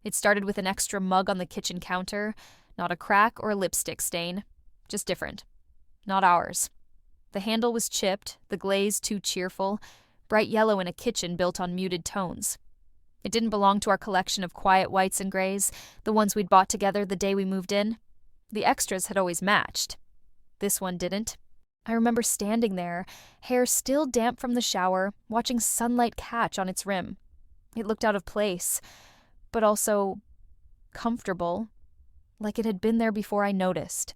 It started with an extra mug on the kitchen counter, not a crack or a lipstick stain, just different. Not ours. The handle was chipped, the glaze too cheerful, bright yellow in a kitchen built on muted tones. It didn't belong to our collection of quiet whites and grays, the ones we'd bought together the day we moved in. The extras had always matched. This one didn't. I remember standing there, hair still damp from the shower, watching sunlight catch on its rim. It looked out of place, but also comfortable, like it had been there before I noticed.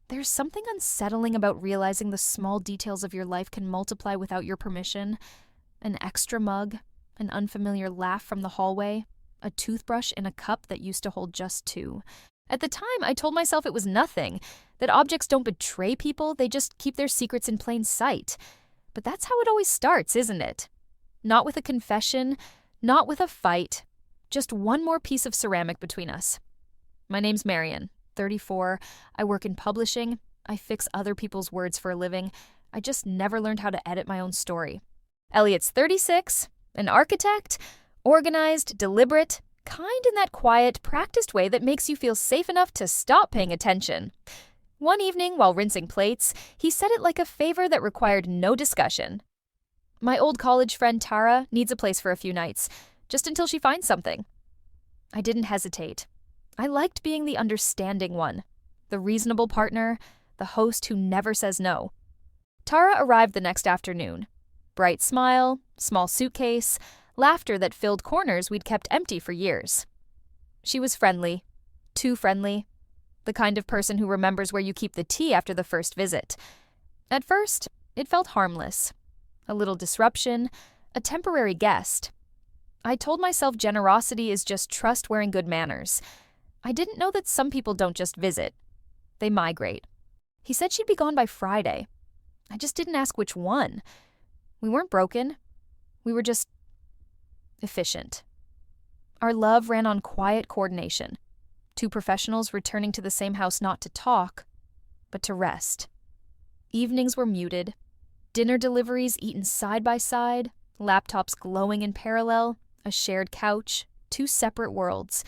There's something unsettling about realizing the small details of your life can multiply without your permission. An extra mug, an unfamiliar laugh from the hallway, a toothbrush in a cup that used to hold just two. At the time, I told myself it was nothing, that objects don't betray people, they just keep their secrets in plain sight. But that's how it always starts, isn't it? Not with a confession, not with a fight, just one more piece of ceramic between us. My name's Marion, 34. I work in publishing. I fix other people's words for a living. I just never learned how to edit my own story. Elliot's 36, an architect, organized, deliberate, kind in that quiet, practiced way that makes you feel safe enough to stop paying attention. One evening, while rinsing plates, he said it like a favor that required no discussion. My old college friend Tara needs a place for a few nights, just until she finds something. I didn't hesitate. I liked being the understanding one, the reasonable partner, the host who never says no. Tara arrived the next afternoon. Bright smile, small suitcase, laughter that filled corners we'd kept empty for years. She was friendly, too friendly, the kind of person who remembers where you keep the tea after the first visit. At first, it felt harmless. A little disruption, a temporary guest. I told myself generosity is just trust wearing good manners. I didn't know that some people don't just visit. They migrate. He said she'd be gone by Friday. I just didn't ask which one. We weren't broken. We were just efficient. Our love ran on quiet coordination. Two professionals returning to the same house not to talk, but to rest. Evenings were muted. Dinner deliveries eaten side by side, laptops glowing in parallel, a shared couch, two separate worlds.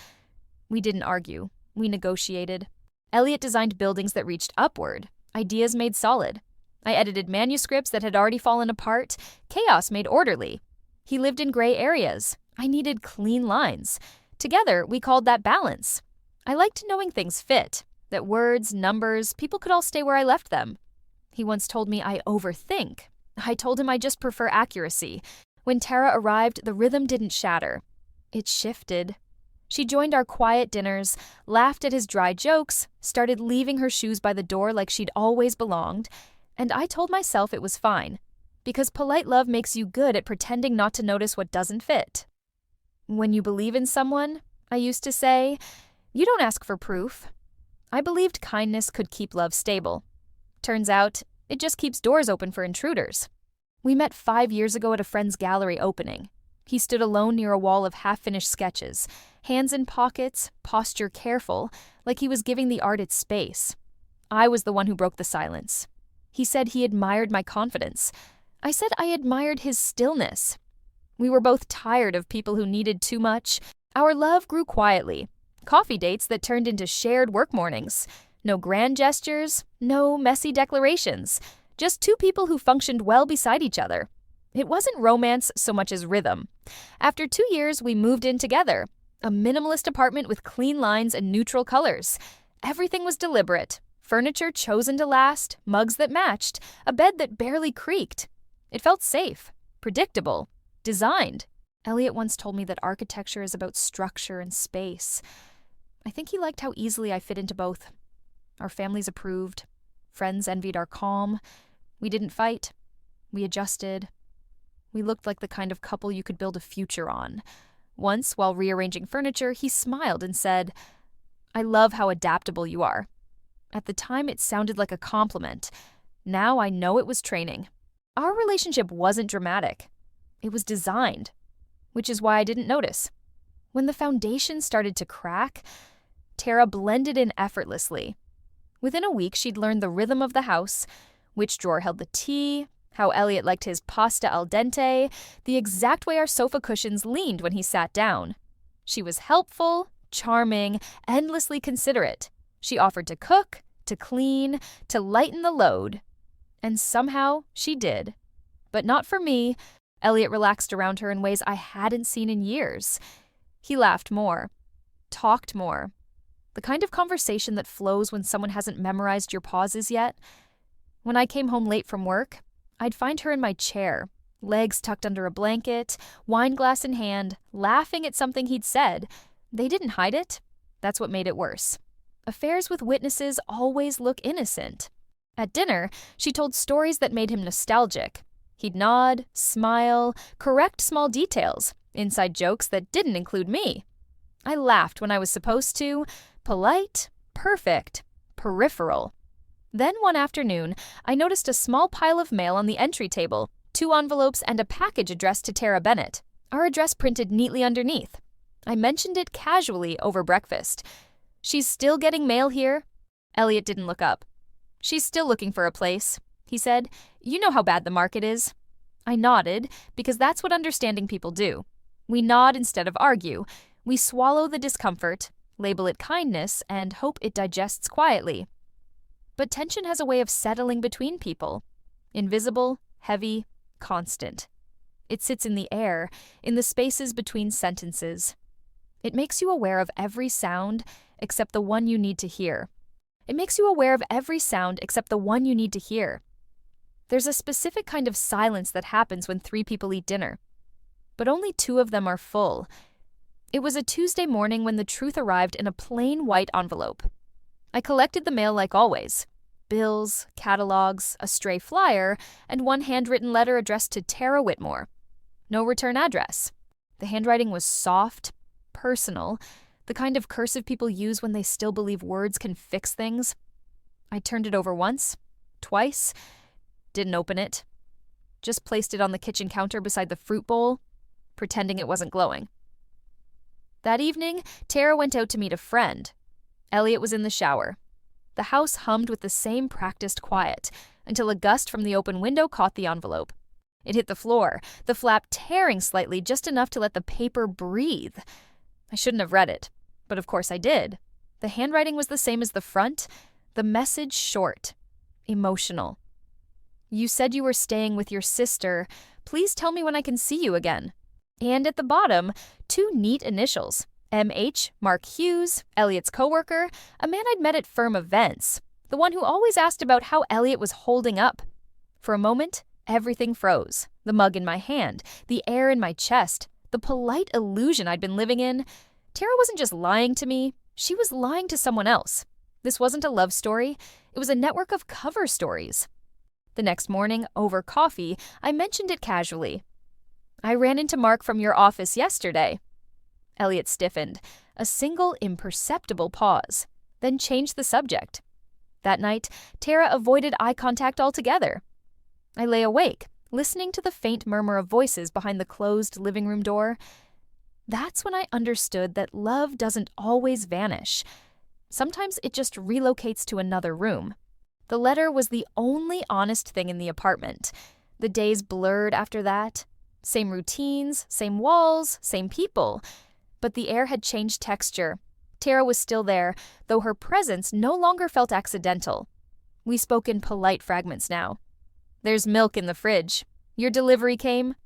We didn't argue. We negotiated. Elliot designed buildings that reached upward, ideas made solid. I edited manuscripts that had already fallen apart, chaos made orderly. He lived in gray areas. I needed clean lines. Together, we called that balance. I liked knowing things fit, that words, numbers, people could all stay where I left them. He once told me I overthink. I told him I just prefer accuracy. When Tara arrived, the rhythm didn't shatter. It shifted. She joined our quiet dinners, laughed at his dry jokes, started leaving her shoes by the door like she'd always belonged, and I told myself it was fine, because polite love makes you good at pretending not to notice what doesn't fit. When you believe in someone, I used to say, you don't ask for proof. I believed kindness could keep love stable. Turns out, it just keeps doors open for intruders. We met 5 years ago at a friend's gallery opening. He stood alone near a wall of half-finished sketches, hands in pockets, posture careful, like he was giving the art its space. I was the one who broke the silence. He said he admired my confidence. I said I admired his stillness. We were both tired of people who needed too much. Our love grew quietly. Coffee dates that turned into shared work mornings. No grand gestures, no messy declarations. Just two people who functioned well beside each other. It wasn't romance so much as rhythm. After 2 years, we moved in together. A minimalist apartment with clean lines and neutral colors. Everything was deliberate. Furniture chosen to last, mugs that matched, a bed that barely creaked. It felt safe, predictable, designed. Elliot once told me that architecture is about structure and space. I think he liked how easily I fit into both. Our families approved. Friends envied our calm. We didn't fight. We adjusted. We looked like the kind of couple you could build a future on. Once, while rearranging furniture, he smiled and said, "I love how adaptable you are." At the time, it sounded like a compliment. Now I know it was training. Our relationship wasn't dramatic. It was designed, which is why I didn't notice. When the foundation started to crack, Tara blended in effortlessly. Within a week, she'd learned the rhythm of the house, which drawer held the tea, how Elliot liked his pasta al dente, the exact way our sofa cushions leaned when he sat down. She was helpful, charming, endlessly considerate. She offered to cook, to clean, to lighten the load. And somehow she did. But not for me. Elliot relaxed around her in ways I hadn't seen in years. He laughed more, talked more. The kind of conversation that flows when someone hasn't memorized your pauses yet. When I came home late from work, I'd find her in my chair, legs tucked under a blanket, wine glass in hand, laughing at something he'd said. They didn't hide it. That's what made it worse. Affairs with witnesses always look innocent. At dinner, she told stories that made him nostalgic. He'd nod, smile, correct small details, inside jokes that didn't include me. I laughed when I was supposed to, polite, perfect, peripheral. Then one afternoon, I noticed a small pile of mail on the entry table, 2 envelopes and a package addressed to Tara Bennett, our address printed neatly underneath. I mentioned it casually over breakfast. "She's still getting mail here?" Elliot didn't look up. "She's still looking for a place," he said. "You know how bad the market is." I nodded, because that's what understanding people do. We nod instead of argue. We swallow the discomfort, label it kindness, and hope it digests quietly. But tension has a way of settling between people. Invisible, heavy, constant. It sits in the air, in the spaces between sentences. It makes you aware of every sound except the one you need to hear. It makes you aware of every sound except the one you need to hear. There's a specific kind of silence that happens when 3 people eat dinner, but only 2 of them are full. It was a Tuesday morning when the truth arrived in a plain white envelope. I collected the mail like always. Bills, catalogs, a stray flyer, and 1 handwritten letter addressed to Tara Whitmore. No return address. The handwriting was soft, personal, the kind of cursive people use when they still believe words can fix things. I turned it over once, twice, didn't open it. Just placed it on the kitchen counter beside the fruit bowl, pretending it wasn't glowing. That evening, Tara went out to meet a friend. Elliot was in the shower. The house hummed with the same practiced quiet, until a gust from the open window caught the envelope. It hit the floor, the flap tearing slightly just enough to let the paper breathe. I shouldn't have read it, but of course I did. The handwriting was the same as the front, the message short, emotional. "You said you were staying with your sister. Please tell me when I can see you again." And at the bottom, 2 neat initials. M.H., Mark Hughes, Elliot's coworker, a man I'd met at firm events, the one who always asked about how Elliot was holding up. For a moment, everything froze. The mug in my hand, the air in my chest, the polite illusion I'd been living in. Tara wasn't just lying to me, she was lying to someone else. This wasn't a love story, it was a network of cover stories. The next morning, over coffee, I mentioned it casually. "I ran into Mark from your office yesterday." Elliot stiffened, a single imperceptible pause, then changed the subject. That night, Tara avoided eye contact altogether. I lay awake, listening to the faint murmur of voices behind the closed living room door. That's when I understood that love doesn't always vanish. Sometimes it just relocates to another room. The letter was the only honest thing in the apartment. The days blurred after that. Same routines, same walls, same people. But the air had changed texture. Tara was still there, though her presence no longer felt accidental. We spoke in polite fragments now. "There's milk in the fridge. Your delivery came?"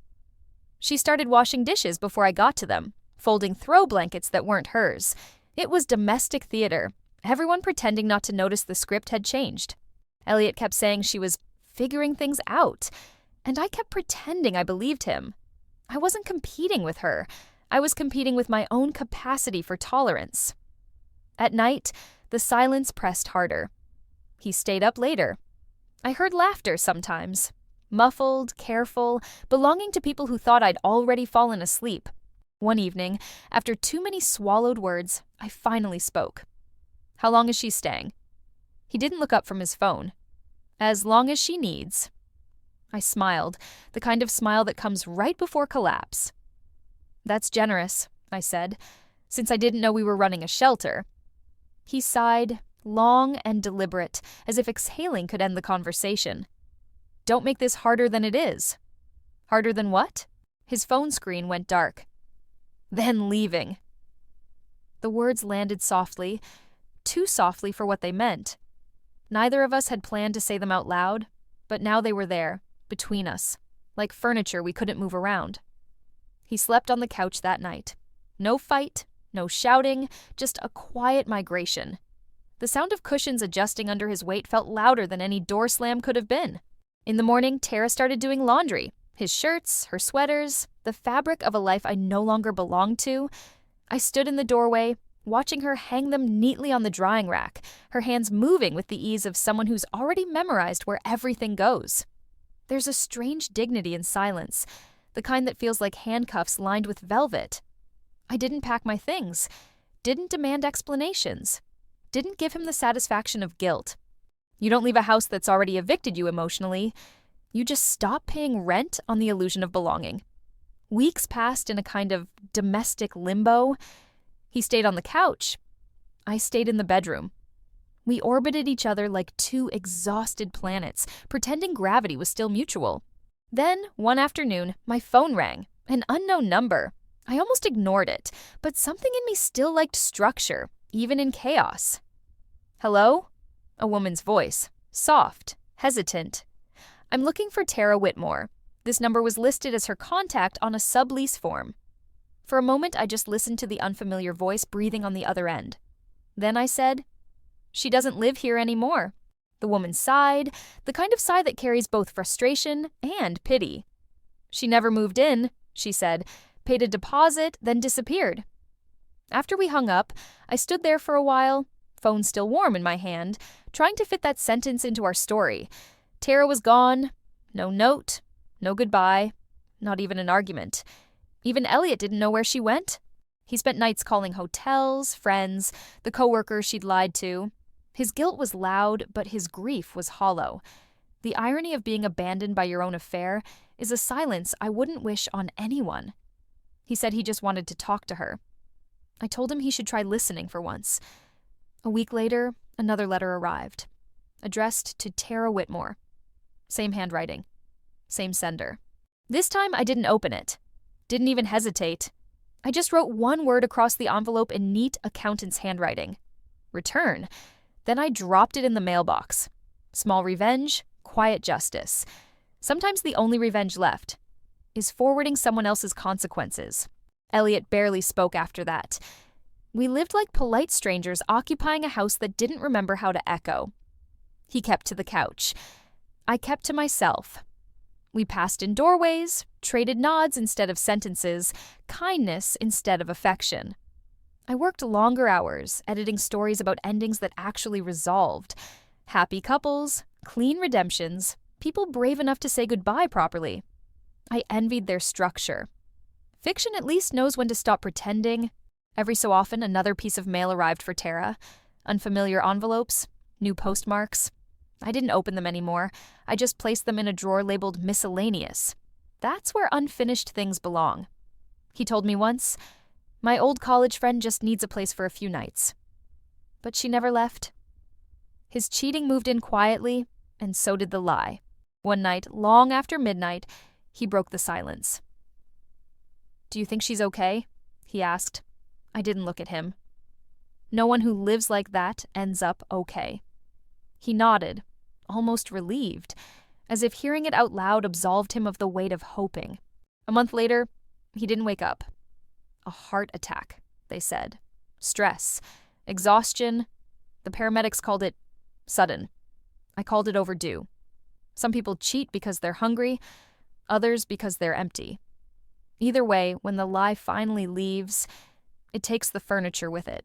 She started washing dishes before I got to them, folding throw blankets that weren't hers. It was domestic theater, everyone pretending not to notice the script had changed. Elliot kept saying she was figuring things out, and I kept pretending I believed him. I wasn't competing with her. I was competing with my own capacity for tolerance. At night, the silence pressed harder. He stayed up later. I heard laughter sometimes, muffled, careful, belonging to people who thought I'd already fallen asleep. One evening, after too many swallowed words, I finally spoke. "How long is she staying?" He didn't look up from his phone. "As long as she needs." I smiled, the kind of smile that comes right before collapse. "That's generous," I said, "since I didn't know we were running a shelter." He sighed, long and deliberate, as if exhaling could end the conversation. "Don't make this harder than it is." "Harder than what?" His phone screen went dark. "Then leaving." The words landed softly, too softly for what they meant. Neither of us had planned to say them out loud, but now they were there, between us, like furniture we couldn't move around. He slept on the couch that night. No fight, no shouting, just a quiet migration. The sound of cushions adjusting under his weight felt louder than any door slam could have been. In the morning, Tara started doing laundry. His shirts, her sweaters, the fabric of a life I no longer belonged to. I stood in the doorway, watching her hang them neatly on the drying rack, her hands moving with the ease of someone who's already memorized where everything goes. There's a strange dignity in silence, the kind that feels like handcuffs lined with velvet. I didn't pack my things, didn't demand explanations, didn't give him the satisfaction of guilt. You don't leave a house that's already evicted you emotionally. You just stop paying rent on the illusion of belonging. Weeks passed in a kind of domestic limbo. He stayed on the couch. I stayed in the bedroom. We orbited each other like two exhausted planets, pretending gravity was still mutual. Then, one afternoon, my phone rang, an unknown number. I almost ignored it, but something in me still liked structure, even in chaos. "Hello?" A woman's voice, soft, hesitant. "I'm looking for Tara Whitmore. This number was listed as her contact on a sublease form." For a moment, I just listened to the unfamiliar voice breathing on the other end. Then I said, "She doesn't live here anymore." The woman sighed, the kind of sigh that carries both frustration and pity. "She never moved in," she said, "paid a deposit, then disappeared." After we hung up, I stood there for a while, phone still warm in my hand, trying to fit that sentence into our story. Tara was gone. No note, no goodbye, not even an argument. Even Elliot didn't know where she went. He spent nights calling hotels, friends, the coworkers she'd lied to. His guilt was loud, but his grief was hollow. The irony of being abandoned by your own affair is a silence I wouldn't wish on anyone. He said he just wanted to talk to her. I told him he should try listening for once. A week later, another letter arrived, addressed to Tara Whitmore. Same handwriting, same sender. This time I didn't open it, didn't even hesitate. I just wrote one word across the envelope in neat accountant's handwriting. Return. Then I dropped it in the mailbox. Small revenge, quiet justice. Sometimes the only revenge left is forwarding someone else's consequences. Elliot barely spoke after that. We lived like polite strangers occupying a house that didn't remember how to echo. He kept to the couch. I kept to myself. We passed in doorways, traded nods instead of sentences, kindness instead of affection. I worked longer hours, editing stories about endings that actually resolved. Happy couples, clean redemptions, people brave enough to say goodbye properly. I envied their structure. Fiction at least knows when to stop pretending. Every so often, another piece of mail arrived for Tara. Unfamiliar envelopes, new postmarks. I didn't open them anymore. I just placed them in a drawer labeled miscellaneous. That's where unfinished things belong. He told me once, "My old college friend just needs a place for a few nights." But she never left. His cheating moved in quietly, and so did the lie. One night, long after midnight, he broke the silence. "Do you think she's okay?" he asked. I didn't look at him. No one who lives like that ends up okay. He nodded, almost relieved, as if hearing it out loud absolved him of the weight of hoping. A month later, he didn't wake up. A heart attack, they said. Stress, exhaustion. The paramedics called it sudden. I called it overdue. Some people cheat because they're hungry, others because they're empty. Either way, when the lie finally leaves, it takes the furniture with it.